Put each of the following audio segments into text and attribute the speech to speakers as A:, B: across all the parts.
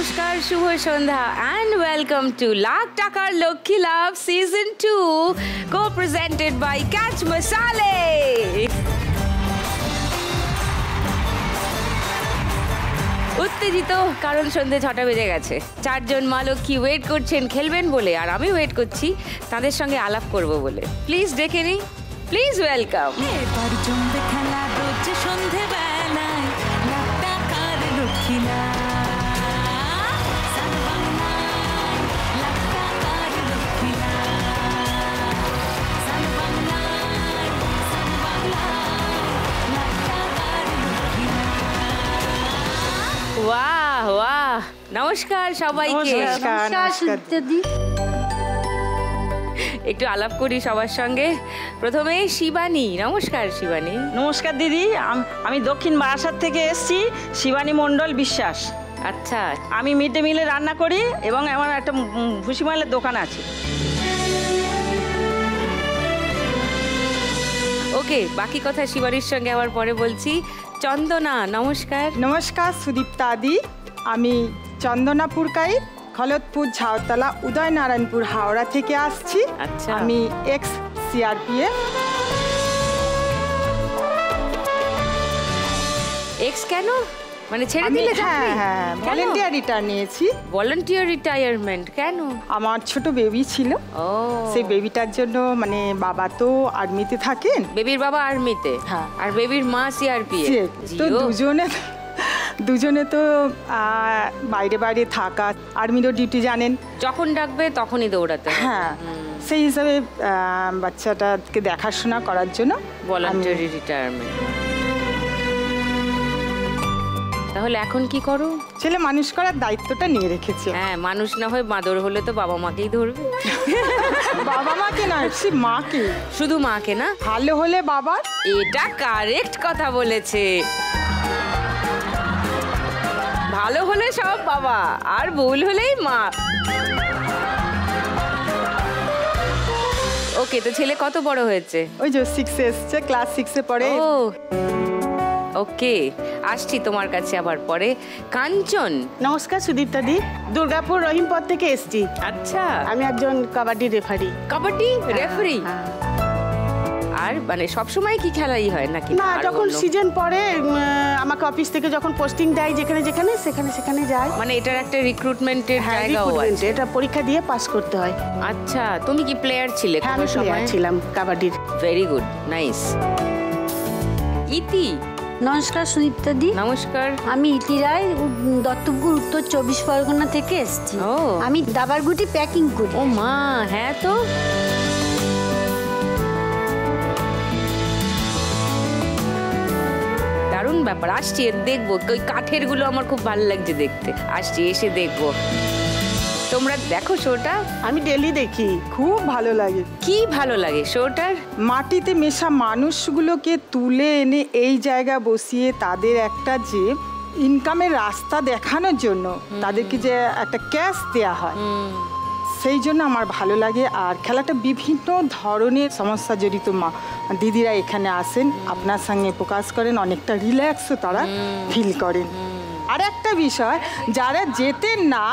A: নমস্কার, শুভ সন্ধ্যা and welcome to lakh টাকার লক্ষ্মী লাভ season 2 co-presented by Catch Masale. উত্তেজিত কারণ সন্ধ্যে 6টা বেজে গেছে। 4 জন মা লক্ষ্মী ওয়েট করছেন খেলবেন বলে, আর আমি ওয়েট করছি তাদের সঙ্গে আলাপ করব বলে। প্লিজ ডেকে নি, প্লিজ ওয়েলকাম।
B: এবার জমবে খেলা রোজ সন্ধে বেলায় লাখ টাকার লক্ষ্মী লাভ।
A: বাহ বাহ, নমস্কার সবাইকে। একটু আলাপ করি সবার সঙ্গে। প্রথমে শিবানী। নমস্কার শিবানী।
C: নমস্কার দিদি, আমি দক্ষিণ বারাসাত থেকে এসেছি, শিবানী মণ্ডল বিশ্বাস।
A: আচ্ছা,
C: আমি মিড ডে মিলে রান্না করি এবং আমার একটা ভুসিমালের দোকান আছে।
A: ওকে, বাকি কথা শিবানীর সঙ্গে আবার পরে বলছি। চন্দনা। নমস্কার।
D: নমস্কার সুদীপ্তা দি, আমি চন্দনা পুরকাই, খলতপুর ঝাউতলা উদয়নারায়ণপুর হাওড়া থেকে আসছি।
A: আচ্ছা,
D: আমি এক্স সিআরপিএফ।
A: এক্স কেন, মানে ছেড়ে দিলে?
D: হ্যাঁ, ভলান্টিয়ার রিটায়ার নিয়েছি।
A: ভলান্টিয়ার রিটায়ারমেন্ট কেন?
D: আমার ছোট বেবি ছিল,
A: ও
D: সেই বেবিটার জন্য। মানে বাবা তো আর্মিতে থাকেন।
A: বেবির বাবা আর্মিতে,
D: হ্যাঁ,
A: আর বেবির মা সিআরপিএফ।
D: তো দুজনে তো বাইরে বাইরে থাকা, আর্মিরও ডিউটি জানেন,
A: যখন ডাকবে তখনই দৌড়াতে।
D: হ্যাঁ, সেই হিসাবে বাচ্চাটাকে দেখাশোনা করার জন্য
A: ভলান্টিয়ারি রিটায়ারমেন্ট। তাহলে এখন কি করো?
D: ছেলে মানুষ করার দায়িত্বটা নিয়ে রেখেছে।
A: হ্যাঁ, মানুষ না হয় মাদর হলে তো বাবা মাকেই ধরবে।
D: বাবা মাকে না, সে মাকে।
A: শুধু মাকে না,
D: ভালো হলে বাবা।
A: এটা কারেক্ট কথা বলেছে। ভালো হলে সব বাবা, আর ভুল হলেই মা। ওকে, তো ছেলে কত বড় হয়েছে?
D: ওই যে 6 এসছে, ক্লাস 6-এ পড়ে।
A: ও ওকে, আসছি তোমার কাছে আবার পরে। কাঞ্চন।
E: নমস্কার সুদীপ্তা দি, দুর্গাপুর রহিমপদ থেকে এসছি।
A: আচ্ছা,
E: আমি একজন কাবাডি রেফারি।
A: কাবাডি রেফারি? আর মানে সবসময় কি খেলাই হয় নাকি?
E: না, যখন সিজন পড়ে আমাকে অফিস থেকে যখন পোস্টিং দেয় যেখানে যেখানে সেখানে যায়।
A: মানে এটার একটা রিক্রুটমেন্টের জায়গাও আছে?
E: এটা পরীক্ষা দিয়ে পাস করতে হয়।
A: আচ্ছা, তুমি কি প্লেয়ার ছিলে?
E: হ্যাঁ, আমি প্লেয়ার ছিলাম কাবাডির।
A: Very good, nice. ইতি।
F: নমস্কার সুদীপ্তা দি।
A: নমস্কার।
F: আমি ইতি রায়, দত্তপুর উত্তর 24 পরগনা থেকে এসেছি। আমি দাবার গুটি প্যাকিং করি।
A: ও মা, হ্যাঁ তো দারুণ ব্যাপার। আসছি, দেখবো। ওই কাঠের গুলো আমার খুব ভালো লাগছে দেখতে। আসছি, এসে দেখবো। তোমরা দেখো শোটা?
E: আমি ডেলি দেখি,
D: খুব ভালো লাগে।
A: কি ভালো লাগে শোটার?
D: মাটিতে মেশা মানুষগুলোকে তুলে এনে এই জায়গা বসিয়ে তাদের একটা যে ইনকামের রাস্তা দেখানোর জন্য তাদেরকে যে একটা ক্যাশ দেয়া হয়, সেই জন্য আমার ভালো লাগে। আর খেলাটা বিভিন্ন ধরনের সমস্যা জড়িত দিদিরা এখানে আসেন, আপনার সঙ্গে প্রকাশ করেন, অনেকটা রিল্যাক্সও তারা ফিল করেন। আর একটা বিষয়, যারা যেতেন না,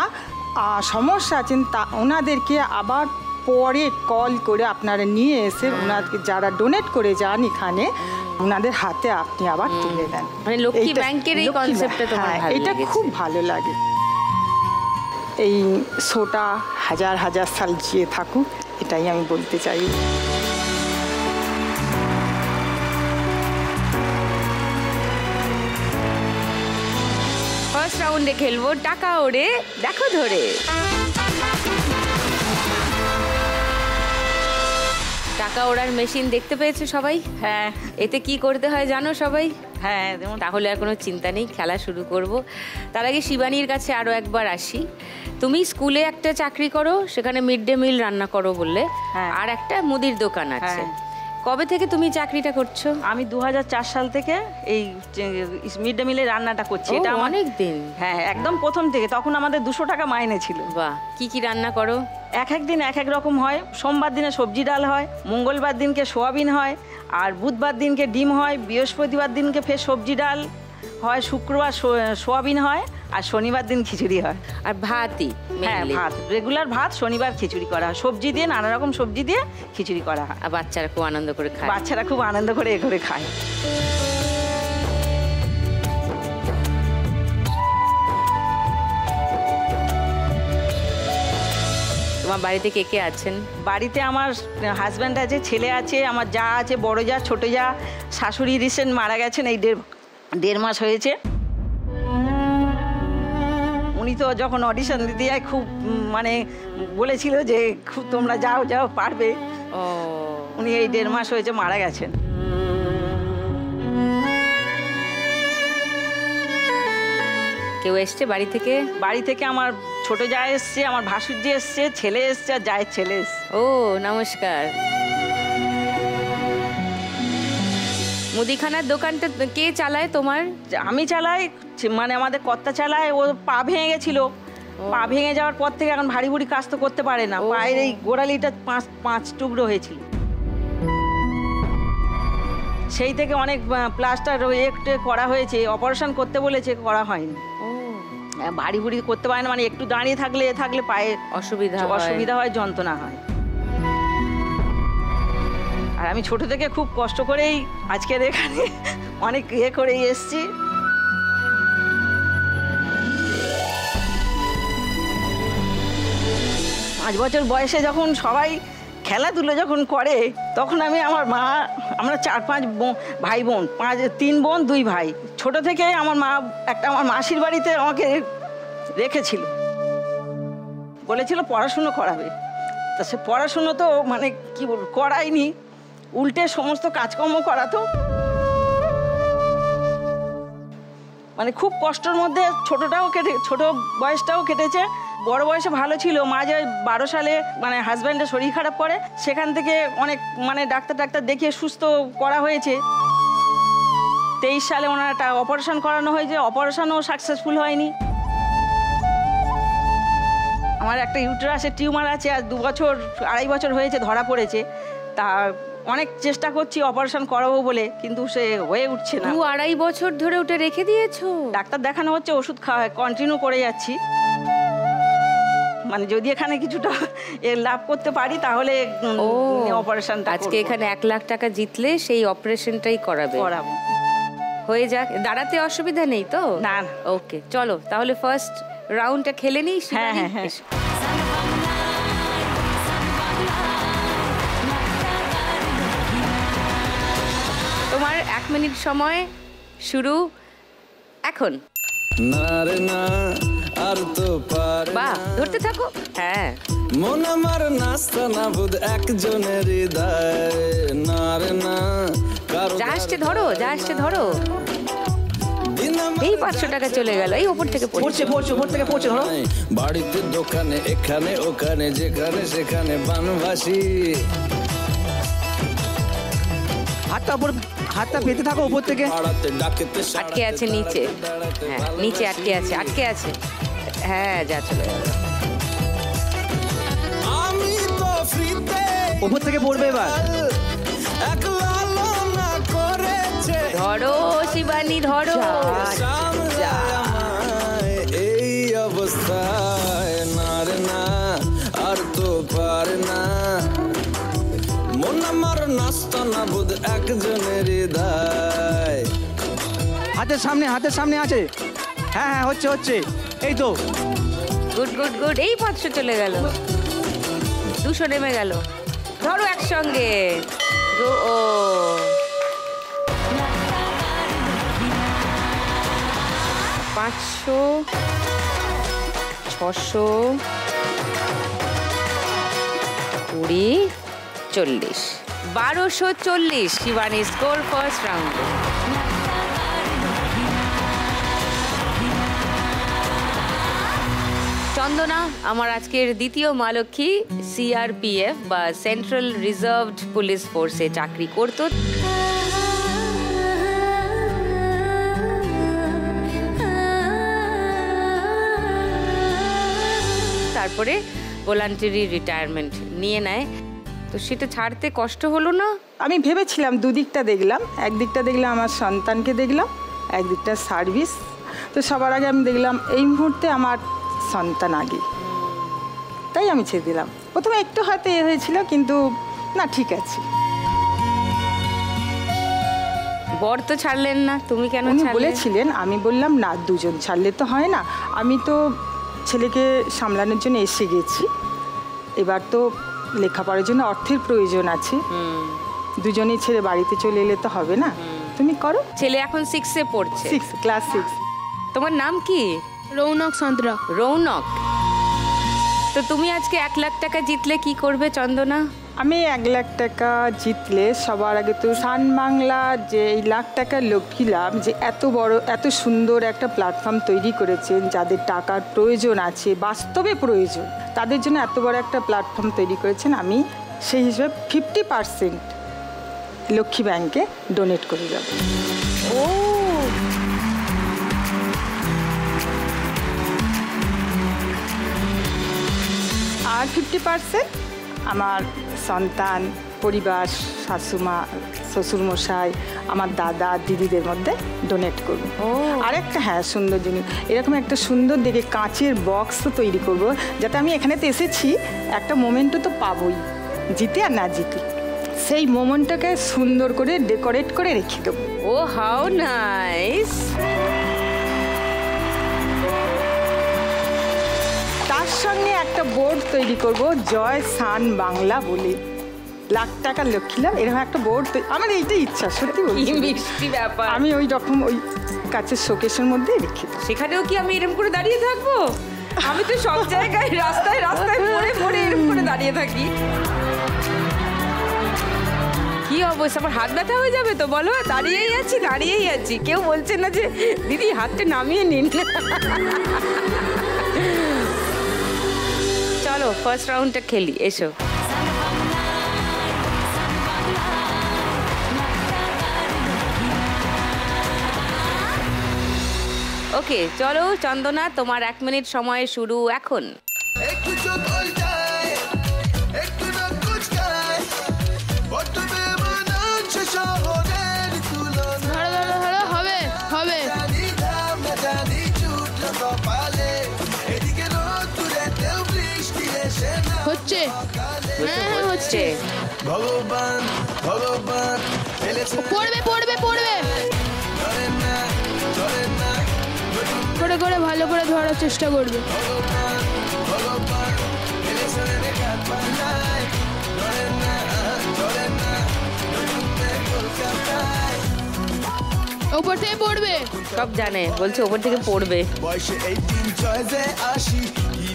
D: সমস্যা আছেন, ওনাদেরকে আবার পরে কল করে আপনারা নিয়ে এসে ওনাদেরকে যারা ডোনেট করে যান এখানে, ওনাদের হাতে আপনি আবার তুলে দেন।
A: মানে লক্ষ্মী ব্যাংকের এই কনসেপ্টটা তোমার ভালো
D: এটা
A: লেগেছে?
D: খুব ভালো লাগে। এই শোটা হাজার হাজার সাল জিয়ে থাকুক, এটাই আমি বলতে চাই।
A: ফার্স্ট রাউন্ডে খেলবো টাকা ওড়ে দেখো ধরে। টাকা ওড়ার মেশিন দেখতে পেয়েছো সবাই?
C: হ্যাঁ।
A: এতে কি করতে হয় জানো সবাই?
C: হ্যাঁ,
A: তাহলে আর কোনো চিন্তা নেই, খেলা শুরু করব। তার আগে শিবানীর কাছে আরও একবার আসি। তুমি স্কুলে একটা চাকরি করো, সেখানে মিড ডে মিল রান্না করো বললে, আর একটা মুদির দোকান আছে। কবে থেকে তুমি চাকরিটা করছো?
C: আমি 2004 সাল থেকে এই মিড ডে মিলে রান্নাটা করছি।
A: এটা অনেক দিন।
C: হ্যাঁ, একদম প্রথম থেকে। তখন আমাদের 200 টাকা মাইনে ছিল।
A: বাহ, কি কি রান্না করো?
C: এক দিন এক এক রকম হয়। সোমবার দিনে সবজি ডাল হয়, মঙ্গলবার দিনকে সোয়াবিন হয়, আর বুধবার দিনকে ডিম হয়, বৃহস্পতিবার দিনকে ফের সবজি ডাল হয়, শুক্রবার সোয়াবিন হয়, আর শনিবার দিন খিচুড়ি হয়।
A: আর ভাতই
C: হ্যাঁ
A: mainly।
C: ভাত, রেগুলার ভাত, শনিবার খিচুড়ি করা হয়, সবজি দিয়ে, নানা রকম সবজি দিয়ে খিচুড়ি করা হয়।
A: আর বাচ্চারা খুব আনন্দ করে খায়।
C: বাচ্চারা খুব আনন্দ করে এ করে খায়।
A: তোমার বাড়িতে কে কে আছেন?
C: বাড়িতে আমার হাজব্যান্ড আছে, ছেলে আছে, আমার যা আছে, বড় যা, ছোট যা। শাশুড়ি রিসেন্ট মারা গেছেন, এই দেড় মাস হয়েছে। উনি তো যখন অডিশন দিতে যায় খুব মানে বলেছিল যে খুব তোমরা যাও যাও পারবে।
A: ও,
C: উনি এই 1.5 মাস হয়েছে মারা গেছেন।
A: কেউ এসছে বাড়ি থেকে?
C: বাড়ি থেকে আমার ছোট যা এসছে, আমার ভাসুরজি এসছে, ছেলে এসছে, আর জায়ের ছেলে এসছে।
A: ও নমস্কার। মুদিখানার দোকানটা কে চালায় তোমার?
C: আমি চালাই, মানে আমাদের কর্তা চালায়। ও পা ভেঙে গেছিল, পা ভেঙে যাওয়ার পর থেকে এখন ভারী ভুড়ি কাজ তো করতে পারে না। পায়ের এই গোড়ালিটা পাঁচ টুকরো হয়েছিল, সেই থেকে অনেক প্লাস্টার একটু করা হয়েছে, অপারেশন করতে বলেছে, করা হয়নি। ভারী ভুড়ি করতে পারে না, মানে একটু দাঁড়িয়ে থাকলে পায়ে অসুবিধা হয়, যন্ত্রণা হয়। আর আমি ছোট থেকে খুব কষ্ট করেই আজকের এখানে অনেক করেই এসছি। 5 বছর বয়সে যখন সবাই খেলাধুলো যখন করে, তখন আমার মা, আমরা 4-5 ভাই বোন, 3 বোন 2 ভাই। ছোট থেকে আমার মা আমার মাসির বাড়িতে আমাকে রেখেছিল, বলেছিল পড়াশুনো করাবে। তা সে পড়াশুনো তো মানে কি বলবো করায়নি, উল্টে সমস্ত কাজকর্ম করাতো। মানে খুব কষ্টের মধ্যে ছোট বয়সটাও কেটেছে। বড় বয়সে ভালো ছিল। মাঝে 12 সালে মানে হাজব্যান্ডের শরীর খারাপ করে, সেখান থেকে অনেক মানে ডাক্তার দেখিয়ে সুস্থ করা হয়েছে। 23 সালে ওনার একটা অপারেশন করানো হয়েছে, অপারেশনও সাকসেসফুল হয়নি। আমার একটা ইউটেরাসের টিউমার আছে, আর 2-2.5 বছর হয়েছে ধরা পড়েছে। তা অনেক চেষ্টা করছি অপারেশন করাবো বলে, কিন্তু সে হয়ে উঠছে না।
A: 2-2.5 বছর ধরে ওটা রেখে দিয়েছো?
C: ডাক্তার দেখানো হচ্ছে, ওষুধ কন্টিনিউ করে যাচ্ছি। মানে যদি এখানে কিছুটা লাভ করতে পারি তাহলে অপারেশনটা
A: আজকে এখানে 1 লাখ টাকা জিতলে সেই অপারেশনটাই করাবো। হয়ে যাক, দাঁড়াতে অসুবিধা নেই তো?
C: না।
A: ওকে চলো তাহলে ফার্স্ট রাউন্ডটা খেলে নিই।
C: হ্যাঁ হ্যাঁ হ্যাঁ।
A: তোমার 1 মিনিট সময় শুরু এখন। বাহ, ধরতে থাকো। হ্যাঁ,
G: মন আমার নাস্তা না বুধ একজনের হৃদয়, না রে না কারো
A: যা আসছে ধরো, যা আসছে ধরো। এই 500 টাকা চলে গেল, এই উপর থেকে পড়ছে।
G: ধরো। বাড়িতে দোকানে এখানে ওখানে যেখানে সেখানে বানভাসি।
H: হাতটা পেতে থাকো উপর থেকে।
A: আটকে আছে নিচে। হ্যাঁ নিচে আটকে আছে। হ্যাঁ যা চলে গেল।
G: আমি তো ফ্রিতে
H: উপর থেকে পড়বে এবার।
A: ধরো শিবানী, ধরো।
G: এই অবস্থায় না রে না আর তো পারে না, মন আমার নাস্তা না বুধ একজনের হৃদয়।
H: হাতের সামনে আছে। হ্যাঁ হ্যাঁ হচ্ছে এই তো।
A: গুড। এই 500 চলে গেল, 200 নেমে গেল। ধরো একসঙ্গে। 500, 600, 20, 40, 1240 শিবানী স্কোর ফার্স্ট রাউন্ডে। চন্দনা আমার আজকের দ্বিতীয় মা লক্ষ্মী CRPF বা সেন্ট্রাল রিজার্ভড পুলিশ ফোর্সে চাকরি করত। তারপরে ভলান্টারি রিটায়ারমেন্ট নিয়ে নেয়। তো সেটা ছাড়তে কষ্ট হলো না?
D: আমি ভেবেছিলাম দুদিকটা দেখলাম, একদিকটা দেখলাম আমার সন্তানকে দেখলাম, একদিকটা সার্ভিস। তো সবার আগে আমি দেখলাম এই মুহূর্তে আমার সন্তান আগে, তাই আমি ছেড়ে দিলাম। প্রথমে একটু হয়তো হয়েছিল, কিন্তু না, ঠিক আছে।
A: বর তো ছাড়লেন না, তুমি কেন
D: উনি
A: ছাড়লে?
D: বলেছিলেন, আমি বললাম না, দুজন ছাড়লে তো হয় না, আমি তো ছেলেকে সামলানোর জন্য এসে গেছি, এবার তো লেখাপড়ার জন্য অর্থের প্রয়োজন আছে, দুজনেই ছেড়ে বাড়িতে চলে এলে তো হবে না, তুমি করো।
A: ছেলে এখন 6-এ পড়ছে।
D: 6, ক্লাস 6।
A: তোমার নাম কি?
I: রৌনক সাঁতরা।
A: রৌনক। তো তুমি আজকে 1 লাখ টাকা জিতলে কি করবে চন্দনা?
D: আমি 1 লাখ টাকা জিতলে সবার আগে তো সান বাংলা যে এই লাখ টাকার লক্ষ্মী লাভ, যে এত বড় এত সুন্দর একটা প্ল্যাটফর্ম তৈরি করেছেন, যাদের টাকার প্রয়োজন আছে, বাস্তবে প্রয়োজন, তাদের জন্য এত বড় একটা প্ল্যাটফর্ম তৈরি করেছেন, আমি সেই হিসেবে 50% লক্ষ্মী ব্যাংকে ডোনেট করে যাব।
A: ও,
D: আর 50% আমার সন্তান, পরিবার, শাশুমা, শ্বশুরমশাই, আমার দাদা, দিদিদের মধ্যে ডোনেট করব। আরেকটা হ্যাঁ সুন্দর জিনিস, এরকম একটা সুন্দর দেখে কাঁচের বক্স তৈরি করব, যাতে আমি এখানে তো এসেছি, একটা মোমেন্টও তো পাবোই, জিতে আর না জিতে, সেই মোমেন্টটাকে সুন্দর করে ডেকোরেট করে রেখে দেবো।
A: ও হাউ নাইস।
D: তার সঙ্গে একটা বোর্ড তৈরি করব, জয় সান বাংলা বলে, লাখ টাকার লক্ষ্মী লাভ, এরকম একটা বোর্ড আমার এইটাই ইচ্ছা, সত্যি বলছি।
A: কি মিষ্টি ব্যাপার।
D: আমি ওই রকম ওই কাচের শোকেসের মধ্যে রেখে দেব।
A: সেখানেও কি আমি এরকম করে দাঁড়িয়ে থাকবো? আমি তো সব জায়গায় রাস্তায় রাস্তায় পড়ে পড়ে এরকম করে দাঁড়িয়ে থাকি। কি অবস্থা, আমার হাত ব্যথা হয়ে যাবে তো বলো? দাঁড়িয়েই আছি, কেউ বলছে না যে দিদি হাতটা নামিয়ে নিন। চলো ফার্স্ট রাউন্ডটা খেলি, এসো। ওকে চলো চন্দনা, তোমার 1 মিনিট সময় শুরু এখন।
J: একটু চোখ উল্টায়, একটু নাক কুচকায়, বড্ড বেমানান সে শহরের তুলনায়।
I: ধরো হবে হবে।
J: জানি দাম না জানি ছুটলো কপালে, এদিকে রোদ্দুরেতেও বৃষ্টি এসে না
I: হচ্ছে। হ্যাঁ হচ্ছে।
J: ভগবান ভগবান ফেলেছে
I: পড়বে
J: ধরে না
I: করে করে ভালো করে ধরার চেষ্টা করবে।
J: ভগবান ফেলেছে রে কাঠ পাল্লায়, ধরে না কলকাতায়।
I: উপর থেকে পড়বে,
A: সব জানে, বলছে ওপর থেকে পড়বে।
J: বয়সে 18 চয়েসে আসি,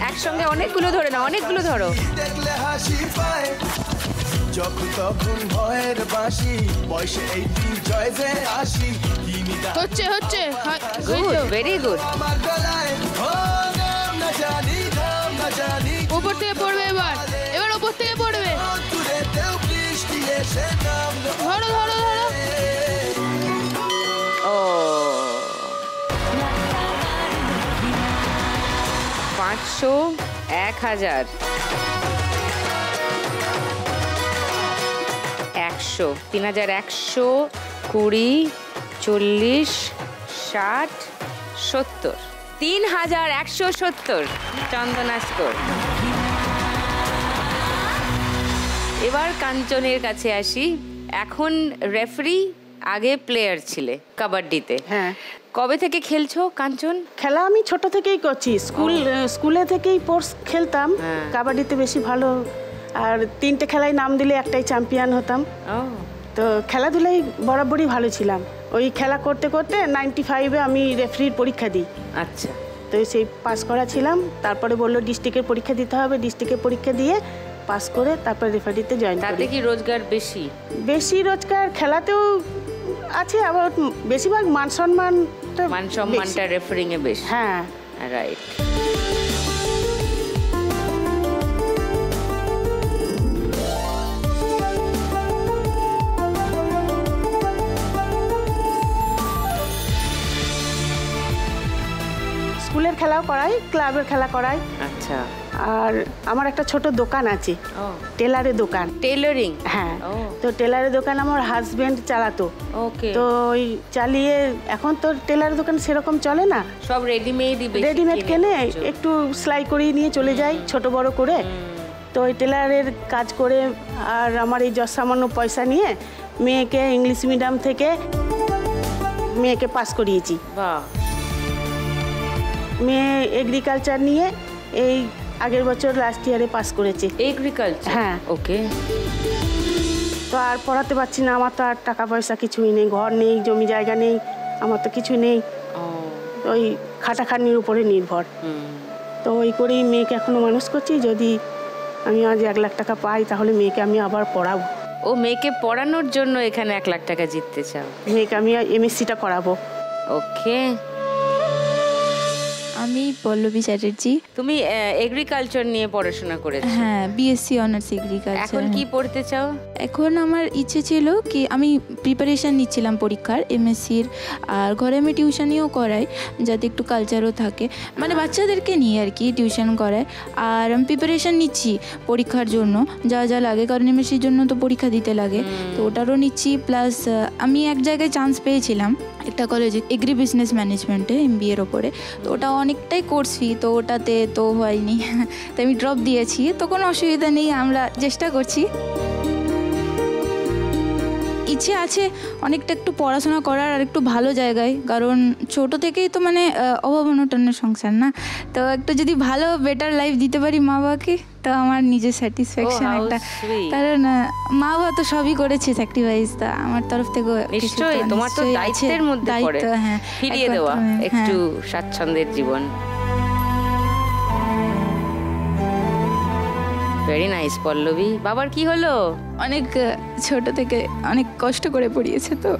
A: একসঙ্গে অনেকগুলো ধরে না, অনেকগুলো ধরো।
J: দেখলে হাসি পায়, যখন তখন ভয়ের বাঁশি। বয়সে 18 চয়েসে আসি,
I: হচ্ছে
A: গুড, ভেরি গুড।
J: আমার গলায় ও নাম না জানি
I: উপর থেকে পড়বে, এবার উপর থেকে পড়বে।
J: দূরেতেও বৃষ্টি এসে নাম
I: ধরো
A: ও 500, 1000, 100, 3100, 20, 40, 60, 70, 3170 চন্দনা স্কোর। এবার কাঞ্চনের কাছে আসি। এখন রেফারি, আগে প্লেয়ার ছিলে কাবাডিতে।
E: হ্যাঁ।
A: কবে থেকে খেলছো কাঞ্চন?
E: খেলা আমি ছোট থেকেই করছি, স্কুলে থেকেই স্পোর্টস খেলতাম, কাবাডিতে বেশি ভালো, আর 3টে খেলায় নাম দিলে একটাই চ্যাম্পিয়ন হতাম। তো খেলাধুলায় বরাবরই ভালো ছিলাম। ওই খেলা করতে করতে 95-এ আমি রেফারির পরীক্ষা দিই।
A: আচ্ছা।
E: তো সেই পাস করা ছিলাম, তারপরে বললো ডিস্ট্রিক্টের পরীক্ষা দিতে হবে, ডিস্ট্রিক্টের পরীক্ষা দিয়ে পাস করে তারপরে রেফারিতে জয়েন করি।
A: তাতে কি রোজগার বেশি?
E: বেশি রোজগার খেলাতেও আছে, আবার বেশিরভাগ মান সম্মানটা
A: রেফারিং এ বেশি।
E: হ্যাঁ,
A: রাইট।
E: স্কুলের খেলাও করাই, ক্লাবের খেলা করাই।
A: আচ্ছা।
E: আর আমার একটা ছোট দোকান আছে, টেলারের দোকান।
A: টেলারিং?
E: হ্যাঁ। তো টেলারের দোকান আমার হাজবেন্ড চালাতো।
A: ওকে।
E: তো ওই চালিয়ে, এখন তো টেলারের দোকান সেরকম চলে না,
A: সব
E: রেডিমেড কেনে একটু সেলাই করিয়ে নিয়ে চলে যাই ছোট বড় করে। তো ওই টেলারের কাজ করে আর আমার এই সামান্য পয়সা নিয়ে মেয়েকে ইংলিশ মিডিয়াম থেকে মেয়েকে পাস করিয়েছি।
A: বাহ।
E: মেয়ে এগ্রিকালচার নিয়ে এই আগের বছর লাস্ট ইয়ারে পাস করেছে।
A: এগ্রিকালচার?
E: হ্যাঁ।
A: ওকে।
E: তো আর পড়াতে পারছি না, আমার তো আর টাকা পয়সা কিছুই নেই, ঘর নেই, জমি জায়গা নেই, আমার তো কিছু নেই, ওই খাটাখাটনির উপরে নির্ভর। তো ওই করেই মেয়েকে এখনো মানুষ করছি। যদি আমি আজ 1 লাখ টাকা পাই তাহলে মেয়েকে আমি আবার পড়াবো।
A: ও, মেয়েকে পড়ানোর জন্য এখানে 1 লাখ টাকা জিততে চাও?
E: মেয়েকে আমি এমএসসিটা করাবো।
A: ওকে।
K: আমি পল্লবী চ্যাটার্জি।
A: তুমি এগ্রিকালচার নিয়ে পড়াশোনা করেছো?
K: হ্যাঁ, বিএসসি অনার্স এগ্রিকালচার।
A: এখন কি পড়তে চাও?
K: এখন আমার ইচ্ছে ছিল কি, আমি প্রিপারেশান নিচ্ছিলাম পরীক্ষার এমএসসির, আর ঘরে আমি টিউশনিও করাই যাতে একটু কালচারও থাকে, মানে বাচ্চাদেরকে নিয়ে আর কি টিউশন করাই। আর আমি প্রিপারেশান নিচ্ছি পরীক্ষার জন্য যা যা লাগে, কারণ এমএসসির জন্য তো পরীক্ষা দিতে লাগে, তো ওটারও নিচ্ছি। প্লাস আমি এক জায়গায় চান্স পেয়েছিলাম একটা কলেজে, এগ্রি বিজনেস ম্যানেজমেন্টে এমবিএর ওপরে, তো ওটা অনেকটাই কোর্স ফি, তো ওটাতে তো হয়নি, তো আমি ড্রপ দিয়েছি। তো কোনো অসুবিধা নেই, আমরা চেষ্টা করছি। ইচ্ছে আছে অনেকটা একটু পড়াশোনা করার আর একটু ভালো জায়গায়, কারণ ছোট থেকেই তো মানে অভাব অনটনের সংসার না, তো একটু যদি ভালো বেটার লাইফ দিতে পারি মা বাবাকে, তো আমার নিজের স্যাটিসফ্যাকশন একটা, কারণ মা বাবা তো সবই করেছে স্যাক্রিফাইস, তা আমার তরফ থেকে
A: নিশ্চয়ই তোমার তো দায়িত্বের মধ্যে পড়ে ফিরিয়ে দেওয়া একটু স্বাচ্ছন্দ্যের জীবন। Very nice Pallavi. বাবার কি হলো?
K: অনেক ছোট থেকে অনেক কষ্ট করে পড়িয়েছে, তো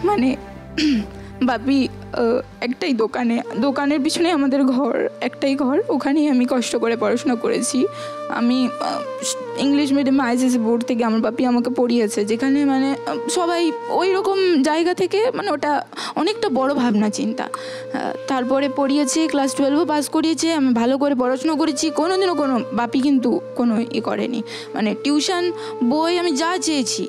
K: মানে বাপি একটাই দোকানের পিছনে আমাদের ঘর, একটাই ঘর, ওখানেই আমি কষ্ট করে পড়াশোনা করেছি। আমি ইংলিশ মিডিয়াম আইসিএসসি বোর্ড থেকে আমার বাপি আমাকে পড়িয়েছে, যেখানে মানে সবাই ওই রকম জায়গা থেকে, মানে ওটা অনেকটা বড় ভাবনা চিন্তা। তারপরে পড়িয়েছে, ক্লাস 12ও পাস করিয়েছে, আমি ভালো করে পড়াশোনা করেছি, কোনোদিনও কোনো বাপি কিন্তু কোনো করেনি, মানে টিউশন বই আমি যা চেয়েছি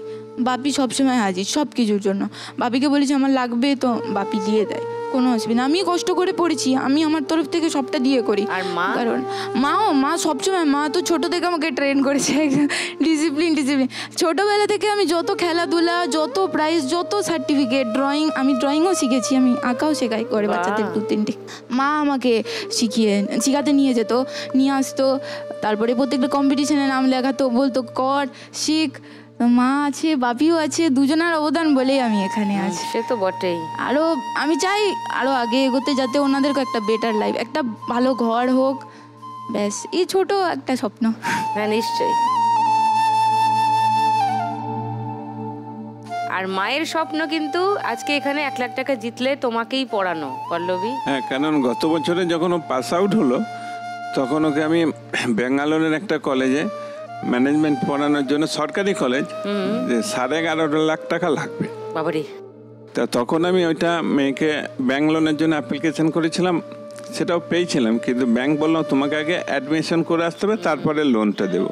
K: বাপি সবসময় হাজির সব কিছুর জন্য। বাপিকে বলেছি আমার লাগবে, তো বাপি দিয়ে দেয়, কোনো অসুবিধা। আমি কষ্ট করে পড়েছি, আমি আমার তরফ থেকে সবটা দিয়ে করি।
A: আর মা?
K: কারণ মা সবসময়, মা তো ছোটো থেকে আমাকে ট্রেন করেছে, ডিসিপ্লিন। ছোটোবেলা থেকে আমি যত খেলাধুলা, যত প্রাইজ, যত সার্টিফিকেট, আমি ড্রয়িংও শিখেছি, আমি আঁকাও শেখাই করে বাচ্চাদের 2-3টে। মা আমাকে শিখাতে নিয়ে যেত, নিয়ে আসতো, তারপরে প্রত্যেকটা কম্পিটিশনে নাম লেখাতো, বলতো কর, শিখ। মা আছে, বাপিও আছে, দুজনের অবদান বলেই আমি এখানে আছি।
A: সে তো বটেই।
K: আরও আমি চাই আরও আগে এগোতে, যাতে ওনাদেরকে একটা বেটার লাইফ, একটা ভালো ঘর হোক, ব্যাস এই ছোট একটা স্বপ্ন।
A: হ্যাঁ, নিশ্চয়ই। আর মায়ের স্বপ্ন কিন্তু আজকে এখানে 1 লাখ টাকা জিতলে তোমাকেই পড়ানো, পল্লবী।
L: হ্যাঁ, কারণ গত বছরে যখন ও পাস আউট হলো, তখন ওকে আমি ব্যাঙ্গালোরের একটা কলেজে ম্যানেজমেন্ট পড়ানোর জন্য, সরকারি কলেজ, যে 11.5 লাখ টাকা লাগবে।
A: বাবারে।
L: তা তখন আমি ওইটা মেয়েকে ব্যাংক লোনের জন্য অ্যাপ্লিকেশন করেছিলাম, সেটাও পেয়েছিলাম, কিন্তু ব্যাংক বললাম তোমাকে আগে অ্যাডমিশন করে আসতে হবে, তারপরে লোনটা দেবো।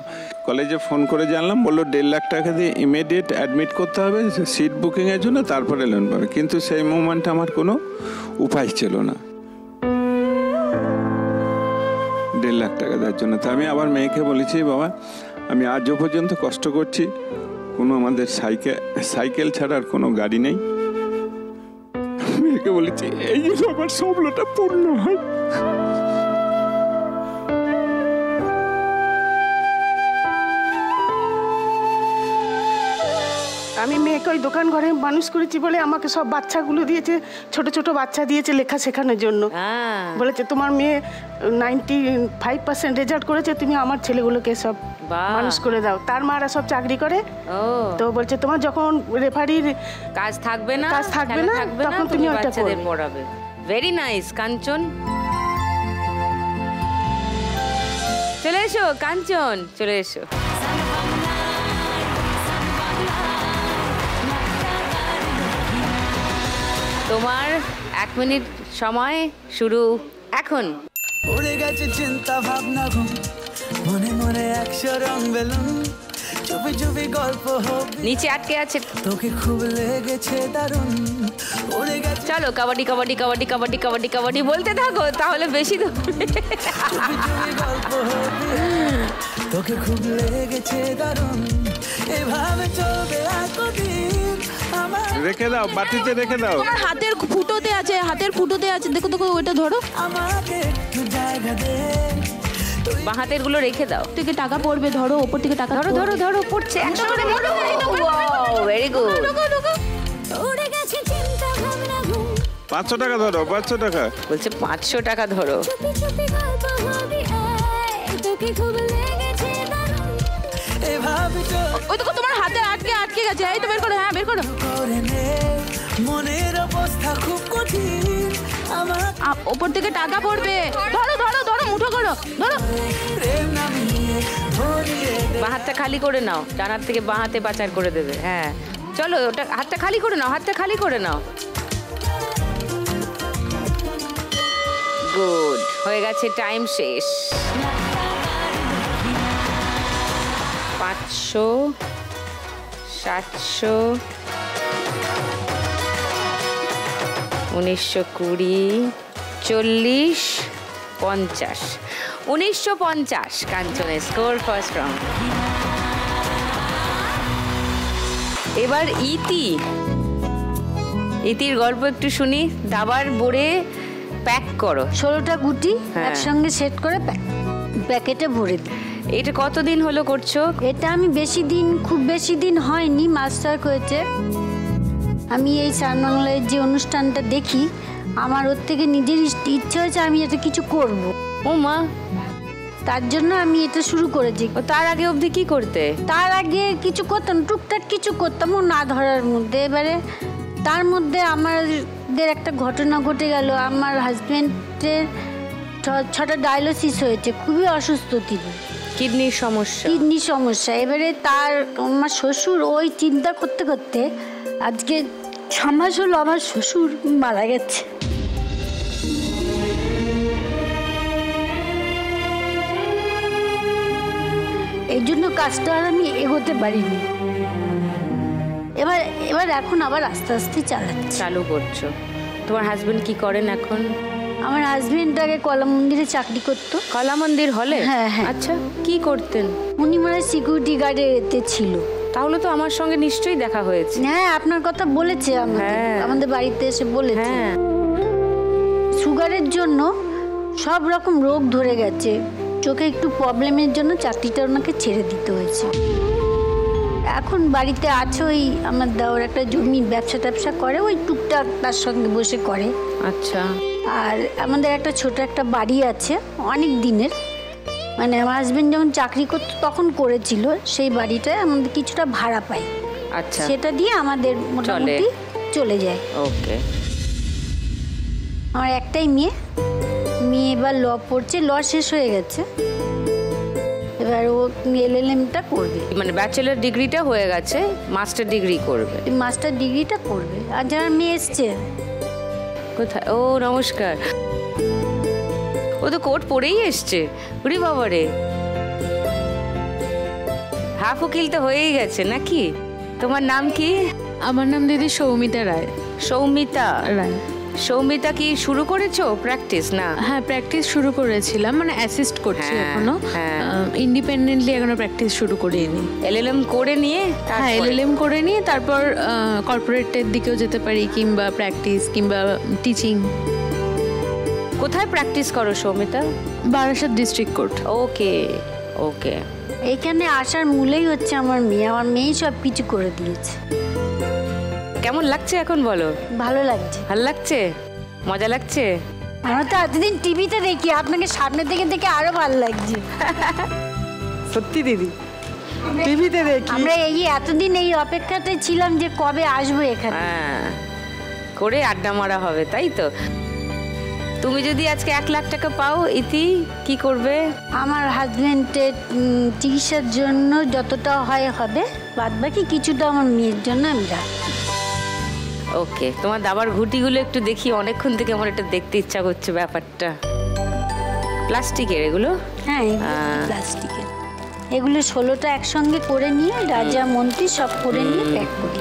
L: কলেজে ফোন করে জানলাম, বললো 1.5 লাখ টাকা দিয়ে ইমিডিয়েট অ্যাডমিট করতে হবে সিট বুকিংয়ের জন্য, তারপরে লোন পাবে। কিন্তু সেই মোমেন্টে আমার কোনো উপায় ছিল না 1.5 লাখ টাকা দেওয়ার জন্য। তা আমি আবার মেয়েকে বলেছি, বাবা আমি আজও পর্যন্ত কষ্ট করছি, কোনো আমাদের সাইকেল ছাড়া আর কোনো গাড়ি নেই। মেয়েকে বলেছি এই জন্য আমার স্বপ্নটা পূর্ণ হয়।
E: আমি মেয়েকে ওই দোকান ঘরে মানুষ করেছি বলে আমাকে সব বাচ্চাগুলো দিয়েছে, ছোট ছোট বাচ্চা দিয়েছে লেখা শেখানোর জন্য। বলেছে তোমার মেয়ে 95% রেজাল্ট করেছে, তুমি আমার ছেলেগুলোকে সব মানুষ করে দাও। তার মারা সব চাকরি করে, তো বলছে তোমার যখন রেফারির
A: কাজ থাকবে না
E: তখন তুমি ওইটা
A: পড়াবে। ভেরি নাইস কাঞ্চন। চলে এসো কাঞ্চন, চলে এসো। তোমার 1 মিনিট সময় শুরু এখন।
J: গেছে চিন্তা ভাবনা ঘুম মনে মনে 100 রং বেলুন চুপি চুপি গল্প হবে
A: নিচে আটকে আছে
J: তোকে খুব লেগেছে দারুণ উড়ে গেছে
A: চলো কাবাডি কাবাডি কাবাডি কাবাডি কাবাডি কাবাডি বলতে থাকো তাহলে বেশি
J: চুপি চুপি গল্প হবে তোকে খুব লেগেছে দারুণ এভাবে চলবে আর কতদিন আমার
L: রেখে দাও বাটিতে রেখে দাও
M: তোমার হাতের ফুটোতে আছে দেখো দেখো ওটা ধরো
J: আমাকে একটু জায়গা দে
A: বাঁ হাতের গুলো রেখে দাও
M: থেকে টাকা পড়বে ধরো ওপর থেকে টাকা
A: ধরো ধরো ধরো পড়ছে 100 করে ধরো ভেরি গুড
F: উড়ে গেছে চিন্তা ভাবনা ঘুম
L: 500 টাকা ধরো 500 টাকা
A: বলছে 500 টাকা ধরো
F: চুপি চুপি গল্প হবে তোকে খুব লেগেছে দারুণ
J: এভাবে
M: ওই দেখো তোমার হাতে আটকে গেছে এই তো বের করো হ্যাঁ বের করো
J: করে নে মনের অবস্থা খুব কঠিন আমার
M: ওপর থেকে টাকা পড়বে ধরো ধরো ধরো মুঠো করো ধরো
J: প্রেম নামিয়ে ধরিয়ে
A: বাঁ হাতটা খালি করে নাও ডান হাত থেকে বাঁ হাতে পাচার করে দেবে হ্যাঁ চলো ওটা হাতটা খালি করে নাও হাতটা খালি করে নাও গুড হয়ে গেছে টাইম শেষ 500 700 1920 40 50 1950 কাঞ্চনের স্কোর ফার্স্ট রাউন্ড এবার ইতির গল্প একটু শুনি দাবার বোরে প্যাক করো
F: 16টা গুটি একসঙ্গে সেট করে প্যাকেটে ভরে দিই
A: এটা কতদিন হলো করছো
F: এটা আমি খুব বেশি দিন হয়নি মাস্টার হয়েছে আমি এই সান বাংলার যে অনুষ্ঠানটা দেখি আমার ওর থেকে নিজের ইচ্ছা হয়েছে আমি এটা কিছু করব
A: ও মা
F: তার জন্য আমি এটা শুরু করেছি
A: তার আগে অবধি কি করতে
F: তার আগে কিছু করতাম টুকটাক কিছু করতাম ও না ধরার মধ্যে এবারে তার মধ্যে আমাদের একটা ঘটনা ঘটে গেল আমার হাজবেন্ডের 6টা ডায়ালিসিস হয়েছে খুবই অসুস্থ তিনি
A: কিডনির সমস্যা
F: এবারে তার আমার শ্বশুর ওই চিন্তা করতে করতে আজকে 6 মাস হলো আমার শ্বশুর মারা গেছে এই জন্য কাজটা আর আমি এগোতে পারিনি এবার এখন আবার আস্তে আস্তে
A: চালু করছো তোমার হাজবেন্ড কি করেন এখন
F: আমার হাজবেন্ড আগে কলা মন্দিরে চাকরি করতো
A: কলা মন্দির হলে
F: হ্যাঁ হ্যাঁ
A: আচ্ছা কি করতেন
F: উনি মানে সিকিউরিটি গার্ডের এতে ছিল
A: তাহলে তো আমার সঙ্গে নিশ্চয়ই দেখা হয়েছে
F: হ্যাঁ আপনার কথা বলেছে আমাদের বাড়িতে এসে বলেছে সুগারের জন্য সব রকম রোগ ধরে গেছে চোখে একটু প্রবলেমের জন্য চাকরিটা ওনাকে ছেড়ে দিতে হয়েছে এখন বাড়িতে আছে ওই আমার দেওয়ার একটা জমির ব্যবসা করে ওই টুকটাক তার সঙ্গে বসে করে
A: আচ্ছা
F: আর আমাদের একটা ছোট একটা বাড়ি আছে অনেক দিনের মানে আমার হাজবেন্ড যখন চাকরি করতো তখন করেছিল সেই বাড়িটায় আমাদের কিছুটা ভাড়া পাই
A: আচ্ছা
F: সেটা দিয়ে আমাদের মোটামুটি চলে যায়
A: ওকে
F: আমার একটাই মেয়ে এবার ল পড়ছে ল শেষ হয়ে গেছে এবার ও LLM-টা করবে
A: মানে ব্যাচেলর ডিগ্রিটা হয়ে গেছে মাস্টার ডিগ্রি করবে
F: আর যারা মেয়ে এসছে
A: কোথায় ও নমস্কার ও তো কোট পরেই এসছে উরি বাবারে হাফ উকিল তো হয়েই গেছে নাকি তোমার নাম কি
N: আমার নাম দিদি সৌমিতা রায়
A: সৌমিতা কি শুরু করেছো প্র্যাকটিস না
N: হ্যাঁ প্র্যাকটিস শুরু করেছিলাম মানে অ্যাসিস্ট করছি এখনো ইন্ডিপেন্ডেন্টলি এখনো প্র্যাকটিস শুরু করিনি
A: LLM করে নিয়ে
N: হ্যাঁ LLM করে নিয়ে তারপর কর্পোরেটের দিকেও যেতে পারি কিংবা প্র্যাকটিস কিংবা টিচিং
A: কোথায় প্র্যাকটিস করো সৌমিতা
N: বারাসাত ডিস্ট্রিক্ট কোর্ট
A: ওকে
F: এইখানে আসার মূলেই হচ্ছে আমার মেয়ে সব কিছু করে দিয়েছে
A: কেমন লাগছে এখন বলো
F: ভালো
A: লাগছে মজা লাগছে
F: আমরা তো এতদিন টিভিতে দেখি আপনাকে সামনে থেকে দেখে আরো ভালো লাগছে
D: সত্যি দিদি টিভিতে দেখি
F: আমরা এতদিন এই অপেক্ষাতে ছিলাম যে কবে আসবো এখানে
A: করে আড্ডা মারা হবে তাই তো তুমি যদি আজকে 1 লাখ টাকা পাও ইতি কি করবে
F: আমার হাজবেন্ডের চিকিৎসার জন্য যতটা হবে বাদ বাকি কিছুটা আমার মেয়ের জন্য আমি রাখবো
A: ওকে তোমার দাবার ঘুটিগুলো একটু দেখি অনেকক্ষণ থেকে আমার এটা দেখতে ইচ্ছা করছে ব্যাপারটা প্লাস্টিকের এগুলো?
F: হ্যাঁ প্লাস্টিকের। এগুলো 16টা একসঙ্গে করে নিয়ে রাজা মন্ত্রী সব করে নিয়ে প্যাক করি,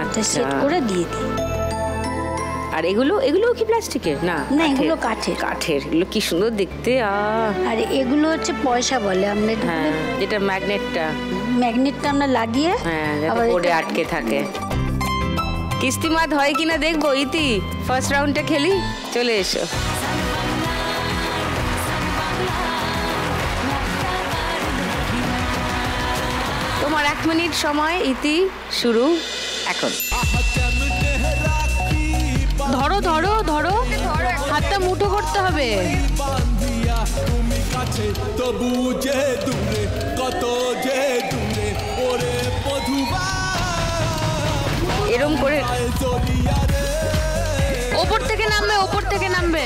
F: আচ্ছা সেট করে দিয়ে দিই।
A: আর এগুলো কি প্লাস্টিকের? না
F: না, এগুলো কাঠের।
A: কাঠের, এগুলো কি সুন্দর দেখতে।
F: আর এগুলো হচ্ছে পয়সা বলে আমরা।
A: হ্যাঁ, যেটা ম্যাগনেটটা
F: আমরা লাগিয়ে
A: আবার বোর্ডে আটকে থাকে। কিস্তিমাত হয় কিনা দেখবো। ইতি, ফার্স্ট রাউন্ডটা খেলি, চলে এসো। তোমার 1 মিনিট সময়। ইতি, শুরু এখন।
M: ধরো ধরো ধরো, হাতটা মুঠো করতে হবে।
J: তবু যে দূরে, কত যে দূরে, ওরে মধুবা
A: এরম করে
M: ওপর থেকে নামবে, ওপর থেকে নামবে,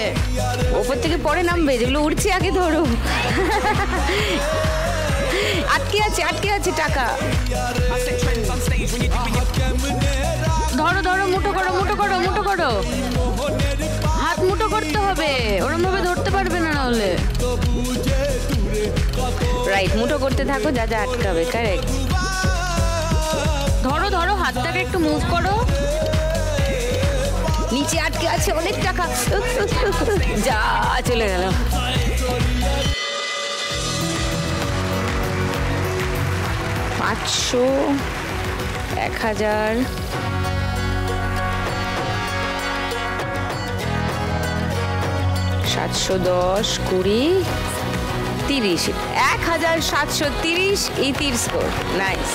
A: ওপর থেকে পরে নামবে। যেগুলো উড়ছে আগে ধরো। আটকে আছে টাকা।
M: ধরো ধরো, মুঠো করো, মুঠো করো, মুঠো করো। হাত মুঠো করতে হবে, ওরম ভাবে ধরতে পারবে না নাহলে।
A: রাইট, মুঠো করতে থাকো, যা যা আটকাবে। কারেক্ট।
M: ধরো ধরো, হাতটাকে একটু মুভ করো।
A: নিচে আটকে আছে অনেক টাকা। যা চলে গেল। $500, 1000, 710, 20, 30, 1730। ইতির স্কোর। নাইস।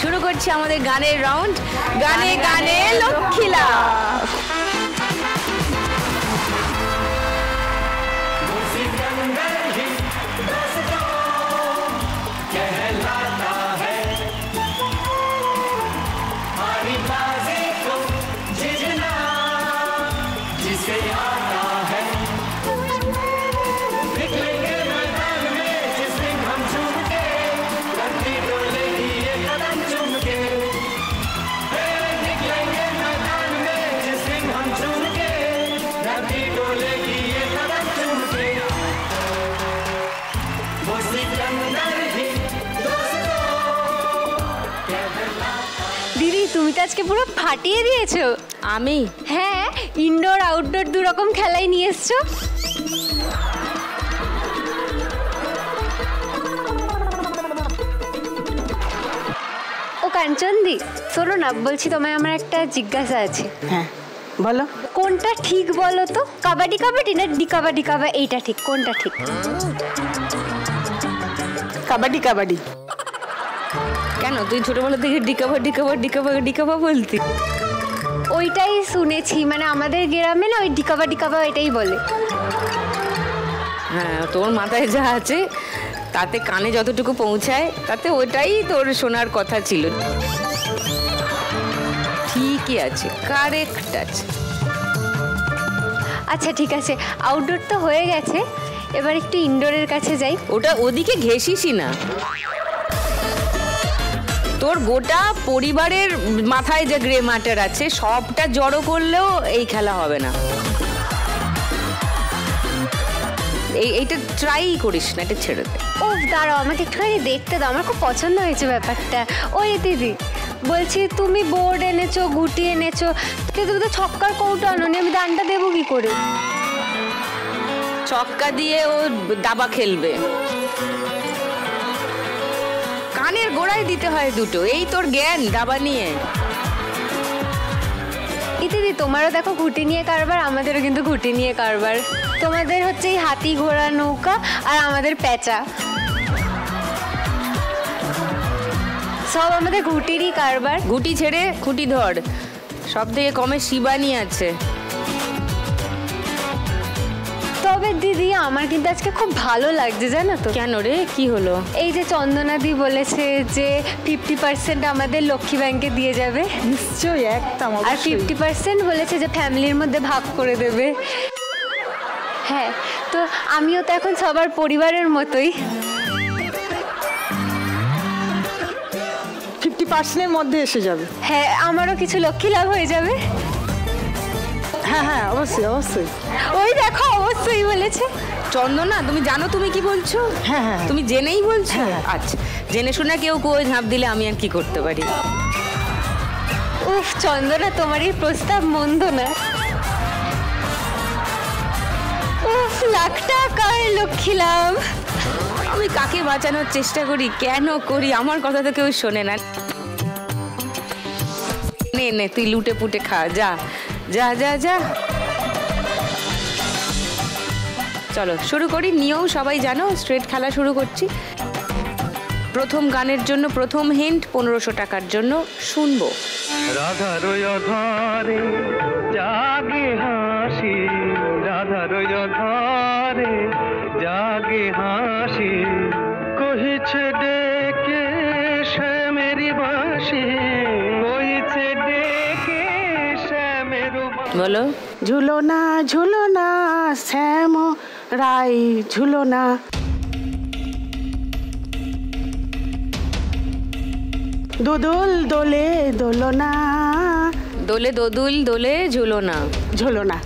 A: শুরু করছি আমাদের গানের রাউন্ড। গানে গানে লক্ষ্মীলা।
O: দিদি, তুমি তো আজকে পুরো ফাটিয়ে দিয়েছো।
A: আমি?
O: হ্যাঁ, ইনডোর আউটডোর দু রকম খেলাই নিয়ে এসছো। ও কাঞ্চনদি, শোনো না, বলছি তোমায় আমার একটা জিজ্ঞাসা আছে।
E: হ্যাঁ বলো।
O: কোনটা ঠিক বলো তো? কাবাডি কাবাডি না ডিকাবা ডিকাবা, এইটা ঠিক? কোনটা ঠিক?
E: কাবাডি কাবাডি।
A: কেন, তুই ছোটবেলা থেকে ডিকাবা ডিকাবা ডিকাবা ডিকাবা বলতি?
O: ওইটাই শুনেছি, মানে আমাদের গ্রামে না ওই ডিকাবা ডিকাবা এটাই বলে।
A: হ্যাঁ, তোর মাথায় যা আছে তাতে কানে যতটুকু পৌঁছায় তাতে ওটাই তোর শোনার কথা ছিল। ঠিকই আছে, কারেক্ট আছে।
O: আচ্ছা ঠিক আছে, আউটডোর তো হয়ে গেছে, এবার একটু ইনডোরের কাছে যাই।
A: ওটা ওদিকে ঘেঁষিসই না। তোর গোটা পরিবারের মাথায় যে গ্রে ম্যাটার আছে সবটা জড়ো করলেও এই খেলা হবে না। এইটা ট্রাই করিস না, এটা ছেড়ে দে।
O: ও দাঁড়াও, আমাকে একটুখানি দেখতে দাও, আমার খুব পছন্দ হয়েছে ব্যাপারটা। ওই দিদি বলছি, তুমি বোর্ড এনেছো, গুটি এনেছো, কিন্তু তুমি তো ছক্কার কৌটো আনোনি, আমি দানটা দেবো কি করে?
A: ছক্কা দিয়ে ও দাবা খেলবে, কানের গোড়ায় দিতে হয় দুটো। এই তোর জ্ঞান দাবা নিয়ে।
O: দিদি তোমারও দেখো ঘুটি নিয়ে কারবার, আমাদেরও কিন্তু ঘুটি নিয়ে কারবার। তোমাদের হচ্ছে এই হাতি ঘোড়া নৌকা, আর আমাদের পেঁচা। সব আমাদের ঘুটিরই কারবার।
A: ঘুটি ছেড়ে খুঁটি ধর। সব থেকে কমে শিবানী আছে।
O: তবে দিদি আমার কিন্তু আজকে খুব ভালো লাগছে, জানো তো?
A: কেন রে, কি হলো?
O: এই যে চন্দনাদি বলেছে যে 50% আমাদের লক্ষ্মী ব্যাংকে দিয়ে যাবে।
D: নিশ্চয়ই, একদম।
O: আর 50% বলেছে যে ফ্যামিলির মধ্যে ভাগ করে দেবে। হ্যাঁ, তো আমিও তো এখন সবার পরিবারের মতোই।
D: 50%-এর মধ্যে এসে যাবে।
O: হ্যাঁ, আমারও কিছু লক্ষ্মী লাভ হয়ে যাবে।
D: হ্যাঁ হ্যাঁ, অবশ্যই অবশ্যই।
O: ওই দেখো, অবশ্যই বলেছে।
A: চন্দনা, তুমি জানো তুমি কি বলছো?
D: হ্যাঁ হ্যাঁ,
A: তুমি জেনেই বলছো? আচ্ছা, জেনে শুনে কেউ কুয়োয় ঝাঁপ দিলে আমি আর কি করতে পারি?
O: উফ চন্দনা, তোমার এই প্রস্তাব মন্দ না। উফ, লাখ টাকার লক্ষ্মী লাভ।
A: আমি কাকে বাঁচানোর চেষ্টা করি, কেন করি, আমার কথা তো কেউ শোনে না। নে নে, তুই লুটে পুটে খা, যা যা যা যা। চলো শুরু করি। নিয়েও সবাই জানো, স্ট্রেট খেলা শুরু করছি। প্রথম গানের জন্য প্রথম হিন্ট 1500 টাকার জন্য শুনবো।
P: রাধার অধরে জাগে হাসি, রাধার অধরে জাগে হাসি, কহিছে ডেকে শ্যামেরি বাঁশি, কহিছে ডেকে শ্যামেরু বাঁশি।
A: বলো।
E: ঝুলনা ঝুলনা শ্যাম রাই ঝুলনা। দোদল দোলে দোলনা,
A: দোলে দোদুল দোলে ঝুলনা,
E: ঝুলনা।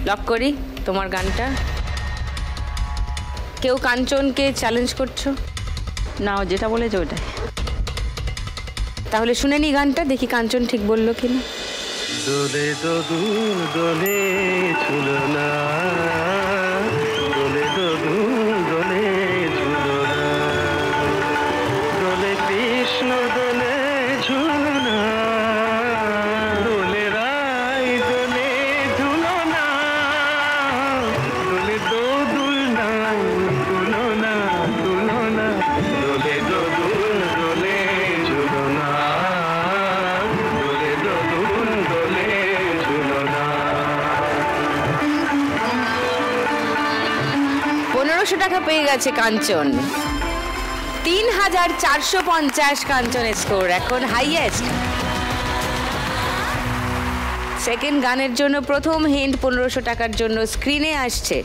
A: লক করি তোমার গানটা। কেউ কাঞ্চনকে চ্যালেঞ্জ করছো?
C: না, ও যেটা বলেছে ওইটাই।
A: তাহলে শুনে নি গানটা, দেখি কাঞ্চন ঠিক বললো কিনা।
P: দোলে দোদুল দোলে ঝুলনা, দোলে দোদুল দোলে ঝুলনা, দোলে কৃষ্ণ দোলে ঝুলনা, দোলে রাই দোলে ঝুলনা, দোলে দোদুল নাই ঝুলনা ঝুলনা, দোলে দোদুল দোলে ঝুলনা, দোলে দোদুল দোলে ঝুলনা।
A: 1500 টাকা পেয়ে গেছে কাঞ্চন। 3450 কাঞ্চনের স্কোর, এখন হাইয়েস্ট। সেকেন্ড গানের জন্য প্রথম হিন্ট 1500 টাকার জন্য স্ক্রিনে আসছে।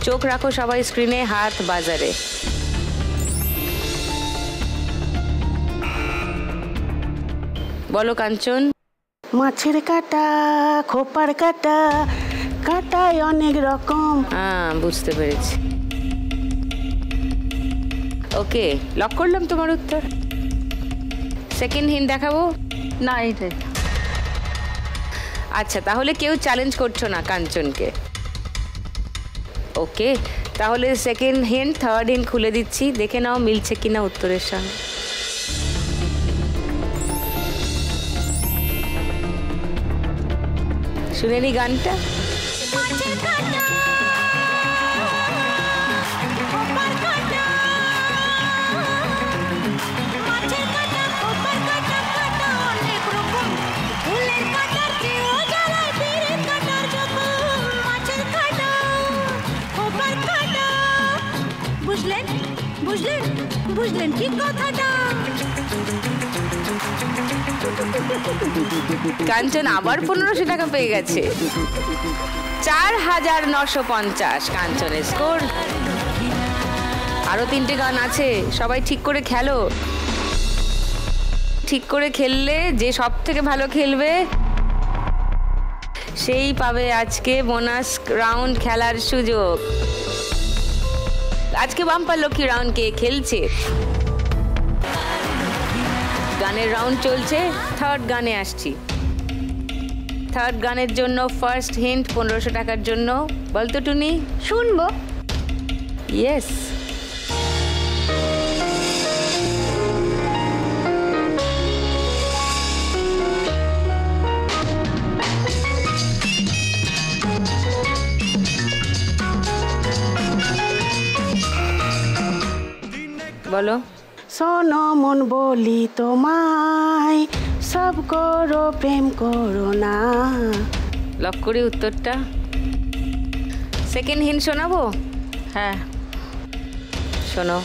A: চোখ রাখো সবাই স্ক্রিনে, হাত বাজারে। বলো কাঞ্চন।
E: মাছের কাটা, খোপার কাটা, কাটায় অনেক রকম।
A: হ্যাঁ, বুঝতে পেরেছি। ওকে, লক করলাম তোমার উত্তর। সেকেন্ড হিন্ট দেখাবো?
C: না, এইটাই।
A: আচ্ছা, তাহলে কেউ চ্যালেঞ্জ করছো না কাঞ্চনকে। ওকে, তাহলে সেকেন্ড হিন্ট, থার্ড হিন্ট খুলে দিচ্ছি, দেখে নাও মিলছে কিনা উত্তরের সঙ্গে। শুনে নি গানটা।
B: বুঝলেন বুঝলেন বুঝলেন ঠিক কথাটা।
A: কাঞ্চন আবার 1500 টাকা পেয়ে গেছে। 4950 কাঞ্চনের স্কোর। আরো 3টে গান আছে, সবাই ঠিক করে খেলো। ঠিক করে খেললে যে সব থেকে ভালো খেলবে সেই পাবে আজকে বোনাস রাউন্ড খেলার সুযোগ। আজকে বাম্পার লক্ষ্মী রাউন্ড কে খেলছে? গানের রাউন্ড চলছে, থার্ড গানে আসছি। থার্ড গানের জন্য ফার্স্ট হিন্ট 1500 টাকার জন্য। বলতো টুনি।
O: শুনবো।
A: ইয়েস। বলো।
E: শোনো মন বলি তোমায়, সব করো প্রেম করো না।
A: লক করি উত্তরটা। সেকেন্ড হিন্ট শোনাবো?
C: হ্যাঁ,
A: শোনো।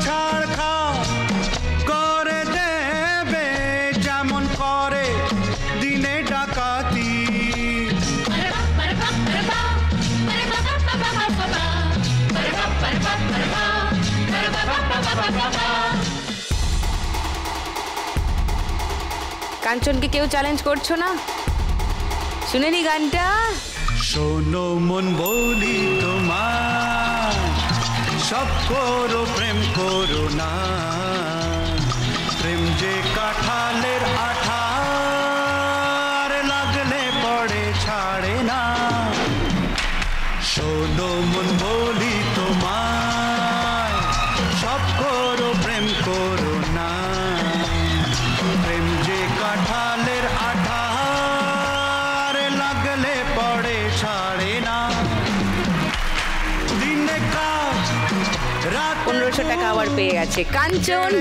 P: ছাড় খাও করে দেবে যেমন করে দিনে ডাকাতি,
A: কাঞ্চনকে কেউ চ্যালেঞ্জ করছো না? শুনে নি গানটা।
P: শোনো মন বলি তোমার, সব করো প্রেম করো না, প্রেম যে কাঁঠালের আঠার লাগলে পড়ে ছাড়ে না। শোনো মন বলি তোমার, সব করো প্রেম করো না, প্রেম যে কাঁঠালের আঠার লাগলে পড়ে ছাড়ে না। দিনে কাজ
A: 1500 টাকা আবার পেয়ে গেছে কাঞ্চন।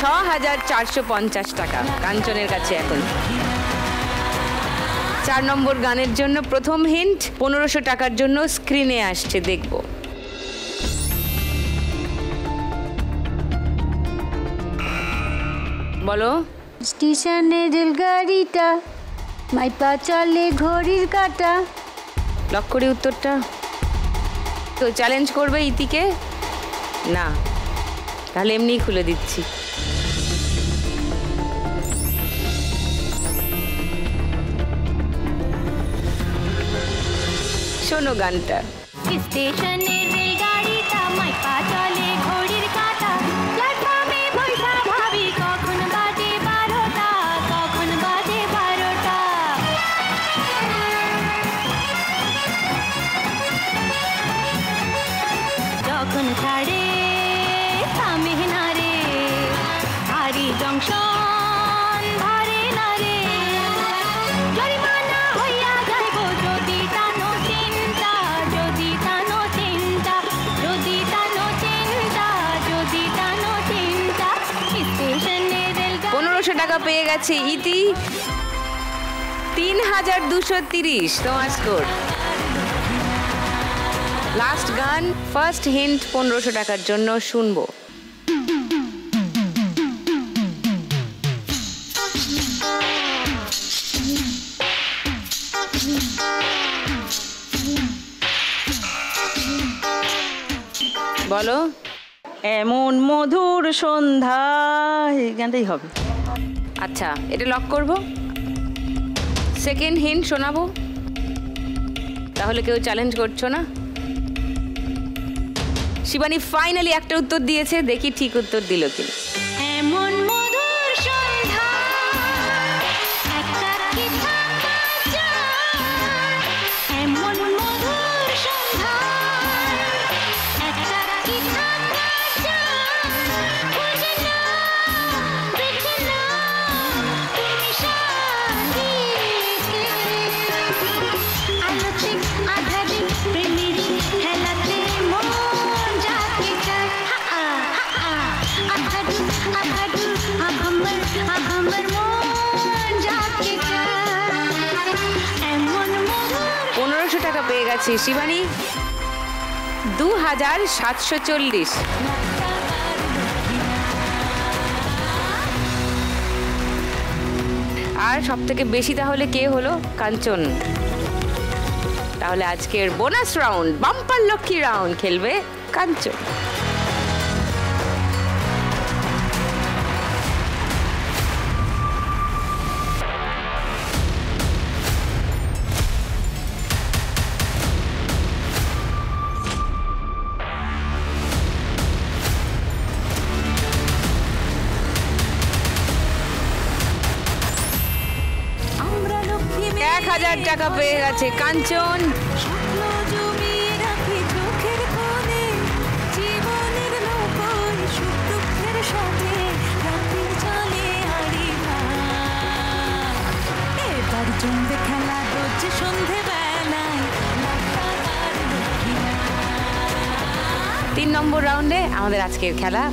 A: 6450 টাকা কাঞ্চনের কাছে এখন। 4 নম্বর গানের জন্য প্রথম হিন্ট 1500 টাকার জন্য স্ক্রিনে আসছে, দেখব। বলো।
F: স্টেশনে রেলগাড়িটা মাইপা চলে ঘড়ির কাঁটা।
A: লক করি উত্তরটা। তো চ্যালেঞ্জ করবে ইতিকে? না, তাহলে এমনিই খুলে দিচ্ছি। শোনো গানটা।
Q: স্টেশনে রেলগাড়িটা মাইপা চলে ঘড়ির কাঁটা, প্ল্যাটফর্মে বৈঠা ভাবি কখন বাজে 12টা, কখন বাজে 12টা। যখন ছাড়ে থামে না রে, হারি জংশন ধরে না রে, জরিমানা হইয়া যাইব যদি টানো চিন্তা, যদি টানো চিন্তা, যদি টানো চিন্তা, যদি টানো চিন্তা। স্টেশনে রেলগাড়ি
A: 1500 টাকা পেয়ে গেছে ইতি। 3230 তোমার স্কোর। লাস্ট গান, ফার্স্ট হিন্ট 1500 টাকার জন্য শুনবো। বলো।
C: এমন মধুর সন্ধ্যা, এই গানটাই হবে।
A: আচ্ছা, এটা লক করব। সেকেন্ড হিন্ট শোনাবো, তাহলে কেউ চ্যালেঞ্জ করছো না? শিবানী ফাইনালি একটা উত্তর দিয়েছে, দেখি ঠিক উত্তর দিল কি।
Q: এমন মধুর সন্ধ্যা, একাকী থাকা যায়, এমন মধুর সন্ধ্যা, একাকী থাকা যায়, খুঁজে নাও, দেখে নাও, তুমি সাথীকে। আলোতে আধারে প্রেমেরই খেলাতে মন যাকে চায়, আধারু আধারু আঘম্বর মন যাকে চায়, এমন মধুর।
A: 1500 টাকা পেয়ে গেছে শিবানী। 2740। আর সব থেকে বেশি তাহলে কে হলো? কাঞ্চন। তাহলে আজকের bonus round, bumper Lakshmi round খেলবে কাঞ্চন।
Q: আমরা লক্ষ্মী
A: 1000 টাকা পেয়ে গেছে কাঞ্চন।
Q: স্বপ্ন জমিয়ে রাখি চোখের কোণে, জীবনের নৌকোয় সুখ দুঃখের সাথে রাতের চলে হারি ভাই। এবার জমবে খেলা রোজ সন্ধেবেলায়,
A: 3 নম্বর রাউন্ডে আমাদের আজকের খেলা